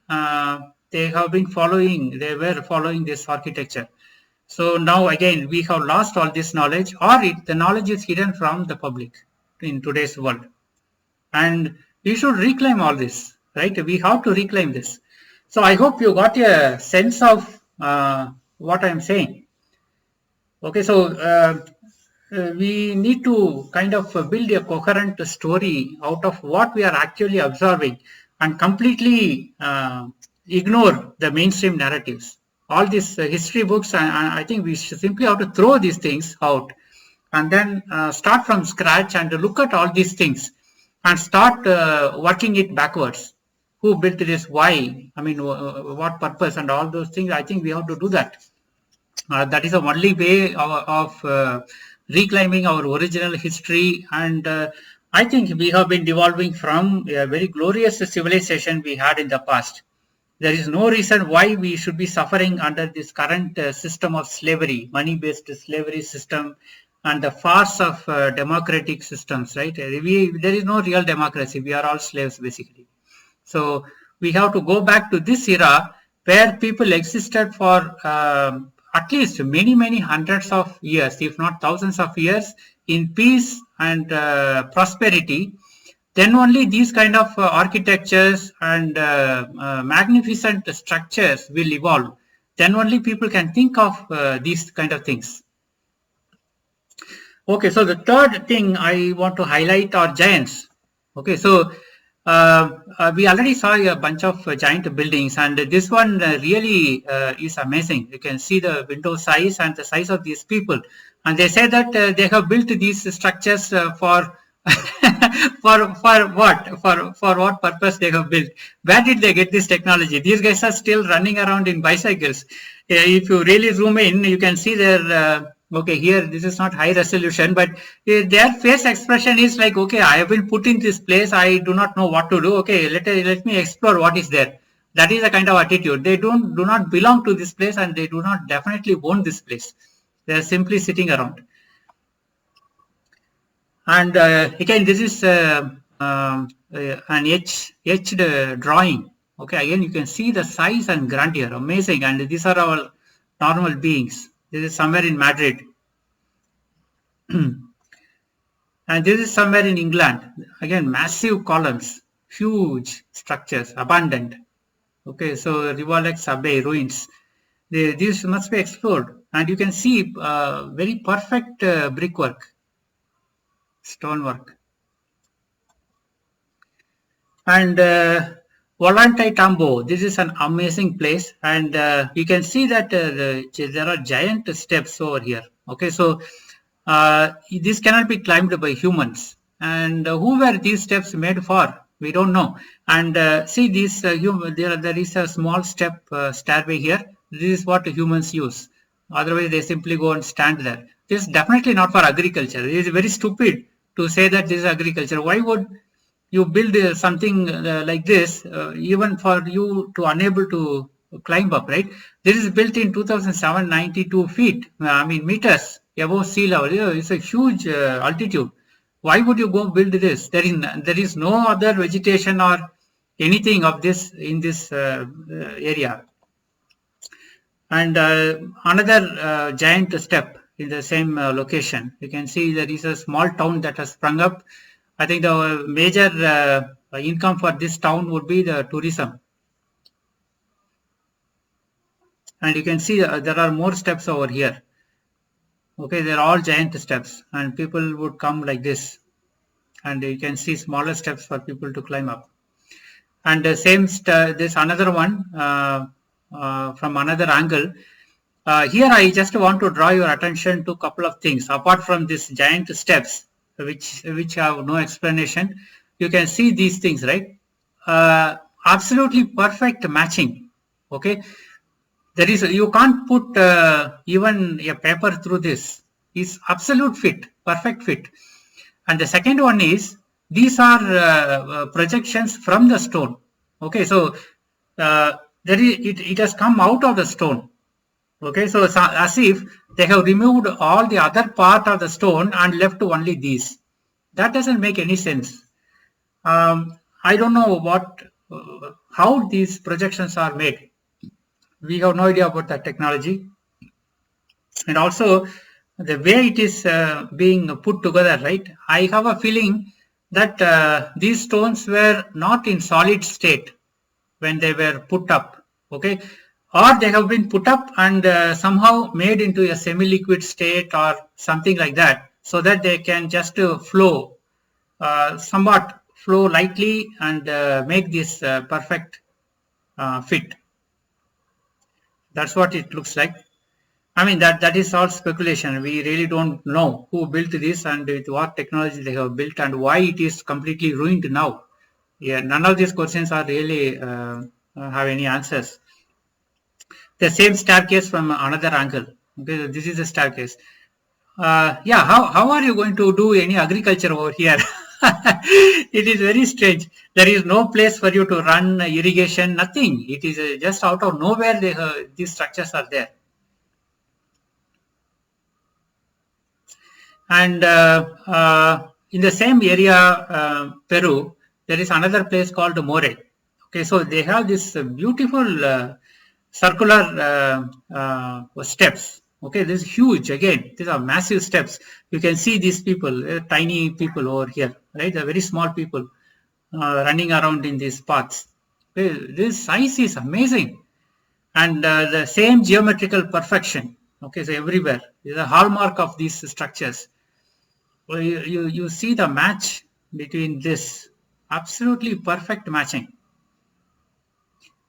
they were following this architecture. So now again we have lost all this knowledge, or the knowledge is hidden from the public in today's world, and we should reclaim all this, right? We have to reclaim this. So I hope you got a sense of what I am saying. Okay, so we need to kind of build a coherent story out of what we are actually observing, and completely ignore the mainstream narratives. All these history books, I think we should simply have to throw these things out and then start from scratch and look at all these things and start working it backwards. Who built this? Why? I mean, what purpose and all those things. I think we have to do that. That is the only way of reclaiming our original history. And I think we have been devolving from a very glorious civilization we had in the past. There is no reason why we should be suffering under this current system of slavery, money-based slavery system, and the farce of democratic systems, right? There is no real democracy. We are all slaves, basically. So we have to go back to this era where people existed for at least many hundreds of years, if not thousands of years, in peace and prosperity. Then only these kind of architectures and magnificent structures will evolve. Then only people can think of these kind of things. Okay, so the third thing I want to highlight are giants. Okay, so we already saw a bunch of giant buildings, and this one really is amazing. You can see the window size and the size of these people, and they say that they have built these structures for for what? For what purpose they have built? Where did they get this technology? These guys are still running around in bicycles. If you really zoom in, you can see their okay, here this is not high resolution, but their face expression is like, okay, I have been put in this place, I do not know what to do. Okay, let me explore what is there. That is the kind of attitude. They do not belong to this place, and they do not definitely own this place. They are simply sitting around. And again, this is an etched drawing. Okay, again, you can see the size and grandeur, amazing. And these are our normal beings. This is somewhere in Madrid. And this is somewhere in England. Again, massive columns, huge structures, abandoned. Okay, so Revolex Abbey ruins. These must be explored. And you can see very perfect brickwork, stonework. And Ollantay Tambo, this is an amazing place, and you can see that there are giant steps over here. Okay, so this cannot be climbed by humans. And who were these steps made for? We don't know. And see, this there is a small step stairway here. This is what humans use. Otherwise, they simply go and stand there. This is definitely not for agriculture. It is very stupid to say that this is agriculture. Why would you build something like this even for you to unable to climb up, right? This is built in 2007, 92 feet, meters above sea level. It's a huge altitude. Why would you go build this? There is no other vegetation or anything of this in this area. And another giant step in the same location. You can see there is a small town that has sprung up. I think the major income for this town would be the tourism. And you can see there are more steps over here. Okay, they're all giant steps, and people would come like this. And you can see smaller steps for people to climb up. And the same, this another one from another angle. Here I just want to draw your attention to a couple of things. Apart from these giant steps, which have no explanation, you can see these things, right? Absolutely perfect matching. Okay, you can't put even a paper through this. It's absolute fit, perfect fit. And the second one is, these are projections from the stone. Okay, so it has come out of the stone. Okay, so as if they have removed all the other part of the stone and left only these. That doesn't make any sense. I don't know how these projections are made. We have no idea about that technology. And also the way it is being put together, right? I have a feeling that these stones were not in solid state when they were put up. Okay, or they have been put up and somehow made into a semi-liquid state or something like that, so that they can just flow, somewhat flow lightly and make this perfect fit. That's what it looks like. I mean, that is all speculation. We really don't know who built this and with what technology they have built and why it is completely ruined now. Yeah, none of these questions are really have any answers. The same staircase from another angle. Okay, this is a staircase. Yeah, how are you going to do any agriculture over here? It is very strange. There is no place for you to run irrigation, nothing. It is just out of nowhere these structures are there. And in the same area, Peru, there is another place called More. Okay, so they have this beautiful circular steps. Okay, this is huge. Again, these are massive steps. You can see these people, tiny people over here, right? They're very small people running around in these paths. Okay, this size is amazing, and the same geometrical perfection. Okay, so everywhere is a hallmark of these structures. Well, you see the match between this, absolutely perfect matching.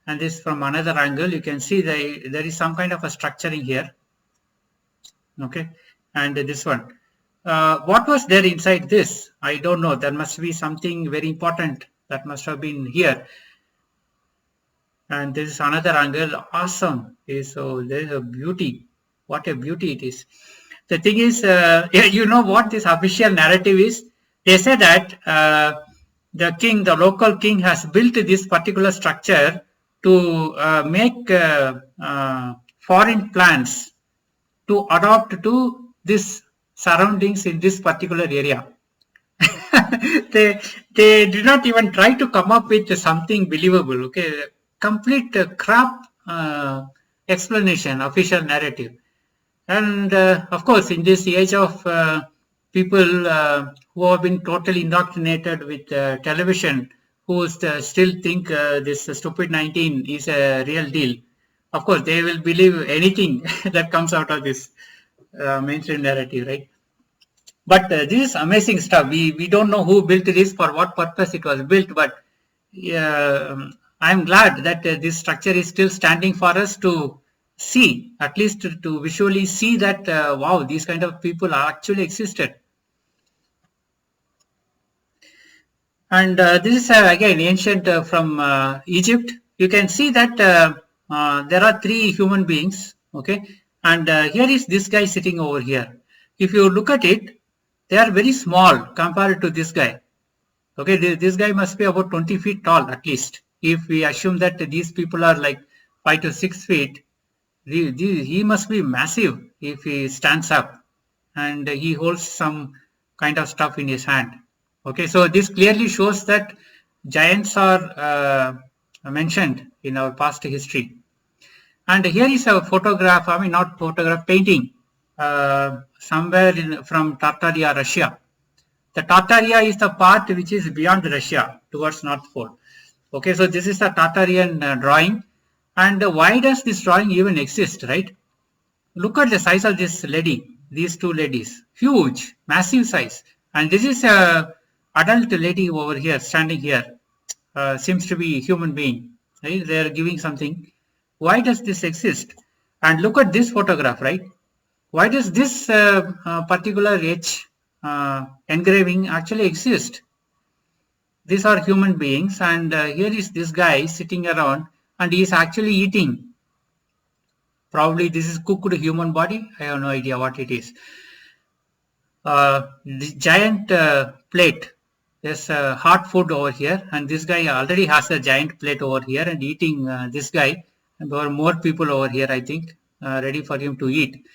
And this from another angle, you can see there is some kind of a structuring here. Okay, and this one. What was there inside this? I don't know. There must be something very important that must have been here. And this is another angle. Awesome. Okay, so there is a beauty. What a beauty it is. The thing is, you know what this official narrative is? They say that the local king has built this particular structure to make foreign plants to adopt to this surroundings in this particular area. they did not even try to come up with something believable. Okay, complete crap explanation, official narrative. And of course, in this age of people who have been totally indoctrinated with television, who still think this stupid 19 is a real deal, of course, they will believe anything that comes out of this mainstream narrative, right? But this is amazing stuff. We don't know who built this, for what purpose it was built, but I'm glad that this structure is still standing for us to see, at least to visually see that, wow, these kind of people actually existed. And this is again ancient from Egypt. You can see that there are three human beings, okay, and here is this guy sitting over here. If you look at it, they are very small compared to this guy. Okay, this guy must be about 20 feet tall at least. If we assume that these people are like 5 to 6 feet, he must be massive if he stands up and he holds some kind of stuff in his hand. Okay, so this clearly shows that giants are mentioned in our past history. And here is a photograph, I mean not photograph, painting somewhere from Tartaria, Russia. The Tartaria is the part which is beyond Russia towards North Pole. Okay, so this is a Tartarian drawing. And why does this drawing even exist, right? Look at the size of this lady, these two ladies, huge, massive size. And this is a adult lady over here, standing here, seems to be a human being, right? They are giving something. Why does this exist? And look at this photograph, right? Why does this particular edge engraving actually exist? These are human beings, and here is this guy sitting around, and he is actually eating. Probably this is cooked human body. I have no idea what it is. The giant plate. There's hot food over here, and this guy already has a giant plate over here and eating this guy. And there are more people over here, I think, ready for him to eat.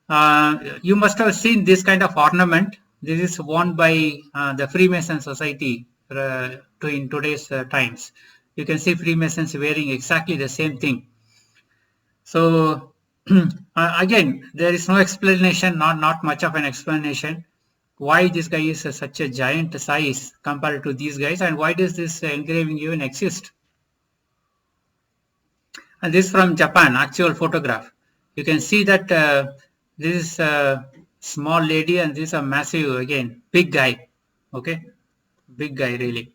You must have seen this kind of ornament. This is worn by the Freemason Society in today's times. You can see Freemasons wearing exactly the same thing. So again, there is no explanation, not much of an explanation, why this guy is such a giant size compared to these guys, and why does this engraving even exist? And this is from Japan, actual photograph. You can see that this is a small lady and this is a massive, again, big guy. Okay, big guy really.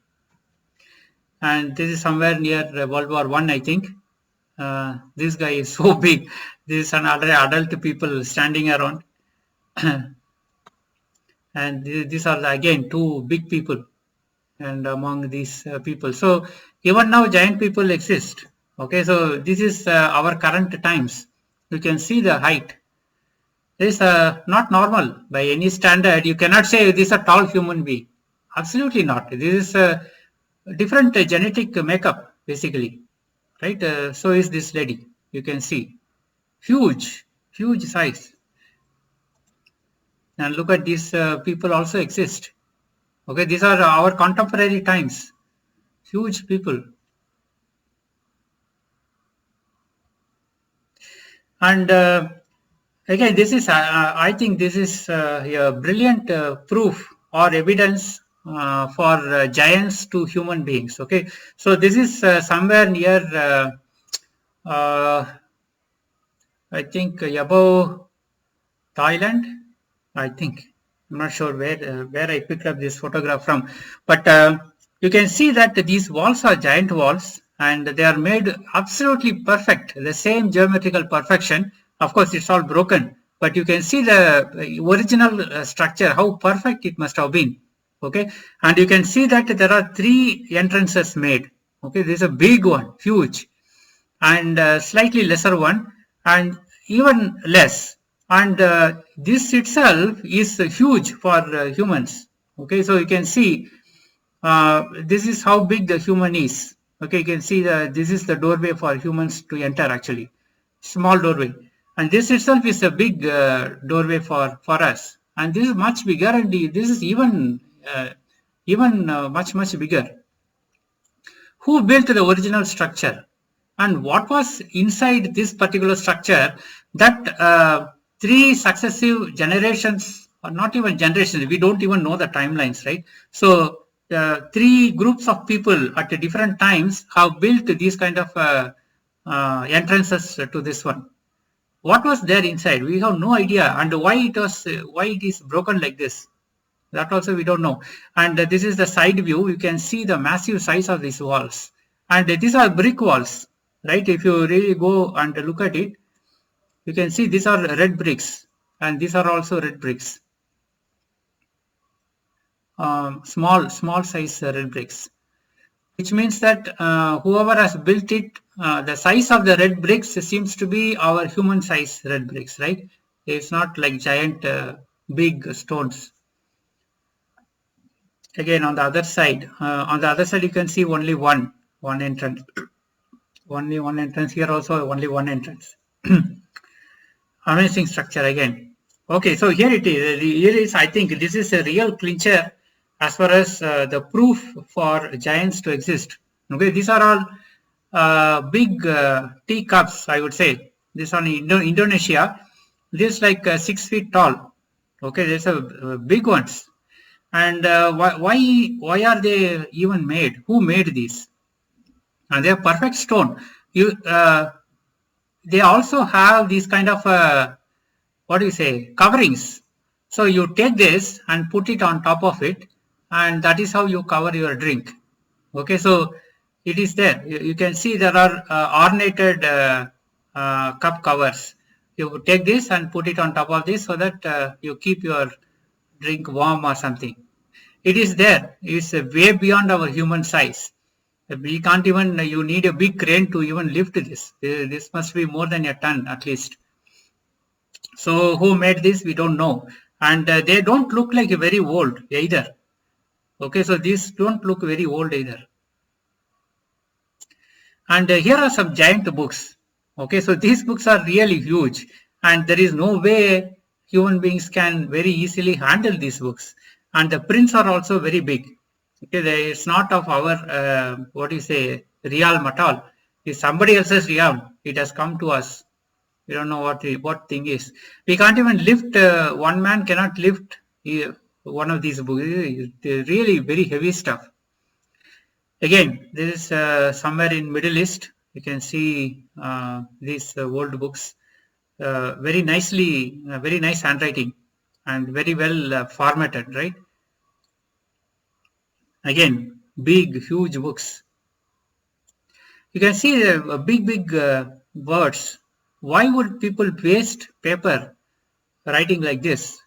and this is somewhere near World War I think. This guy is so big. This is an adult people standing around. And these are again two big people, and among these people, so even now giant people exist. Okay, so this is our current times. You can see the height. This is not normal by any standard. You cannot say this is a tall human being. Absolutely not. This is a different genetic makeup basically, right? So is this lady. You can see huge size. And look at these people also exist. Okay, these are our contemporary times. Huge people. And again, this is, I think this is a brilliant proof or evidence for giants to human beings. Okay, so this is somewhere near, I think above Thailand, I think. I'm not sure where I picked up this photograph from, but you can see that these walls are giant walls, and they are made absolutely perfect, the same geometrical perfection. Of course, it's all broken, but you can see the original structure, how perfect it must have been. Okay, and you can see that there are 3 entrances made. Okay, there's a big one, huge, and slightly lesser one, and even less. And this itself is huge for humans. Okay, so you can see this is how big the human is. Okay, you can see this is the doorway for humans to enter, actually small doorway, and this itself is a big doorway for us, and this is much bigger, and this is even much bigger. Who built the original structure, and what was inside this particular structure that 3 successive generations, or not even generations, we don't even know the timelines, right? So 3 groups of people at different times have built these kind of entrances to this one. What was there inside? We have no idea, and why it is broken like this. That also we don't know. And this is the side view. You can see the massive size of these walls, and these are brick walls, right? If you really go and look at it, you can see these are red bricks, and these are also red bricks. Small size red bricks, which means that whoever has built it, the size of the red bricks seems to be our human size red bricks, right? It's not like giant big stones. Again, on the other side, you can see only one entrance. Only one entrance here, also only one entrance. Amazing structure again. Okay, so here it is. Here is, I think this is a real clincher as far as the proof for giants to exist. Okay, these are all big teacups, I would say. This on Indonesia. This is like 6 feet tall. Okay, there's a big ones. And why are they even made? Who made these? And they are perfect stone. They also have these kind of coverings. So you take this and put it on top of it, and that is how you cover your drink. Okay, so it is there. You can see there are ornated cup covers. You take this and put it on top of this so that you keep your drink warm or something. It is there. It's way beyond our human size. We can't even, you need a big crane to even lift this. This must be more than a ton at least. So who made this, we don't know. And they don't look like very old either. Okay, so these don't look very old either. And here are some giant books. Okay, so these books are really huge, and there is no way human beings can very easily handle these books. And the prints are also very big. Okay, it's not of our realm at all. It's somebody else's realm. It has come to us. We don't know what thing is. We can't even lift. One man cannot lift one of these books. They're really very heavy stuff. Again, this is somewhere in Middle East. You can see these old books. Very nicely, very nice handwriting, and very well formatted, right? Again, big, huge books. You can see the big words. Why would people waste paper writing like this?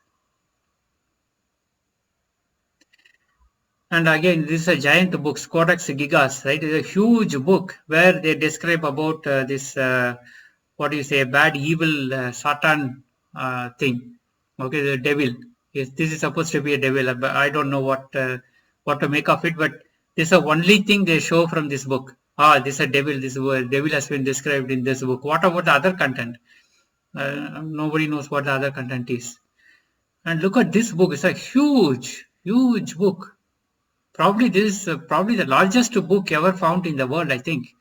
And again, this is a giant book, Codex Gigas, right? It's a huge book where they describe about this, what do you say, bad, evil Satan thing. Okay, the devil. Yes, this is supposed to be a devil, but I don't know what to make of it. But this is the only thing they show from this book. Ah, this is a devil. This devil has been described in this book. What about the other content? Nobody knows what the other content is. And look at this book. It's a huge book. Probably this is probably the largest book ever found in the world, I think.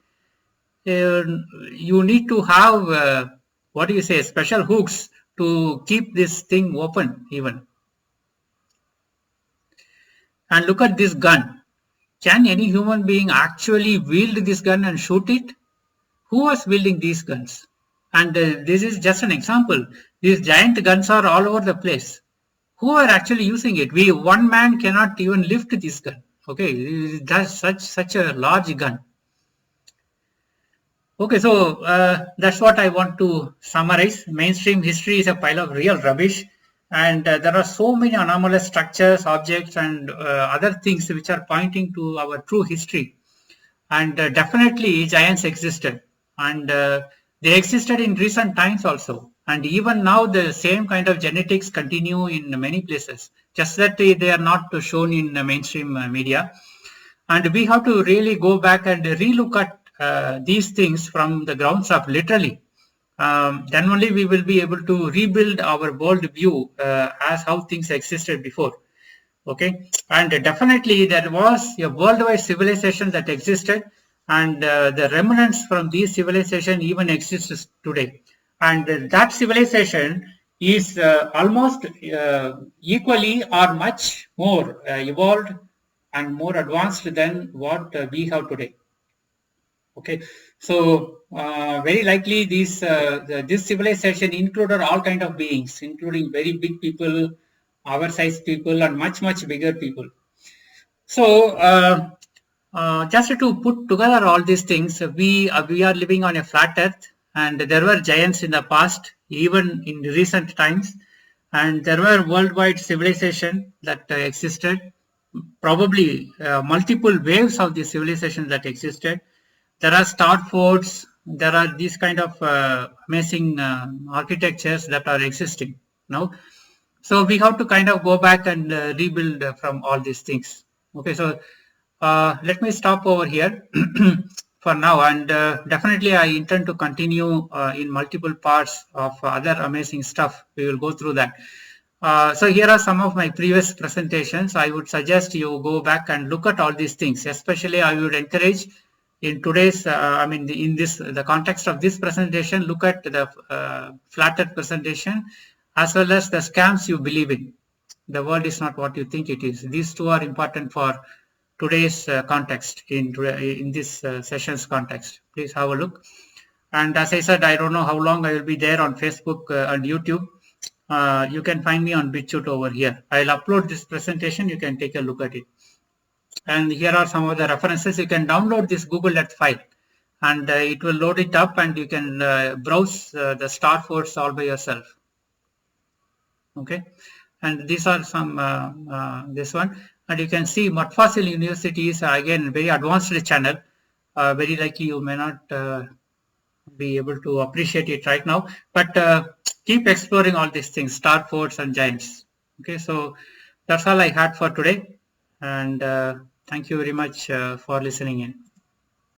You need to have, what do you say, special hooks to keep this thing open even. And look at this gun. Can any human being actually wield this gun and shoot it? Who was wielding these guns? And this is just an example. These giant guns are all over the place. Who are actually using it? One man cannot even lift this gun. Okay, that's such a large gun. Okay, so that's what I want to summarize. Mainstream history is a pile of real rubbish, and there are so many anomalous structures, objects, and other things which are pointing to our true history. And definitely giants existed, and they existed in recent times also. And even now, the same kind of genetics continue in many places, just that they are not shown in mainstream media. And we have to really go back and relook at these things from the grounds up, literally. Then only we will be able to rebuild our world view as how things existed before. Okay, and definitely there was a worldwide civilization that existed, and the remnants from these civilization even exists today. And that civilization is almost equally or much more evolved and more advanced than what we have today. Okay, so very likely this civilization included all kind of beings, including very big people, our size people, and much bigger people. So just to put together all these things, we are living on a flat earth, and there were giants in the past, even in recent times, and there were worldwide civilization that existed, probably multiple waves of the civilization that existed. There are star forts, there are these kind of amazing architectures that are existing now. So we have to kind of go back and rebuild from all these things. Okay, so let me stop over here for now, and definitely I intend to continue in multiple parts of other amazing stuff. We will go through that. So here are some of my previous presentations. I would suggest you go back and look at all these things. Especially I would encourage in today's, in the context of this presentation, look at the flat earth presentation as well as the scams you believe in. The world is not what you think it is. These two are important for today's context, in this session's context. Please have a look. And as I said, I don't know how long I will be there on Facebook and YouTube. You can find me on BitChute over here. I'll upload this presentation. You can take a look at it. And here are some of the references. You can download this Google Earth file, and it will load it up, and you can browse the star forts all by yourself. Okay, and these are some this one, and you can see Mud Fossil University is again very advanced channel. Very likely you may not be able to appreciate it right now, but keep exploring all these things, star forts and giants. Okay, so that's all I had for today, and thank you very much for listening in.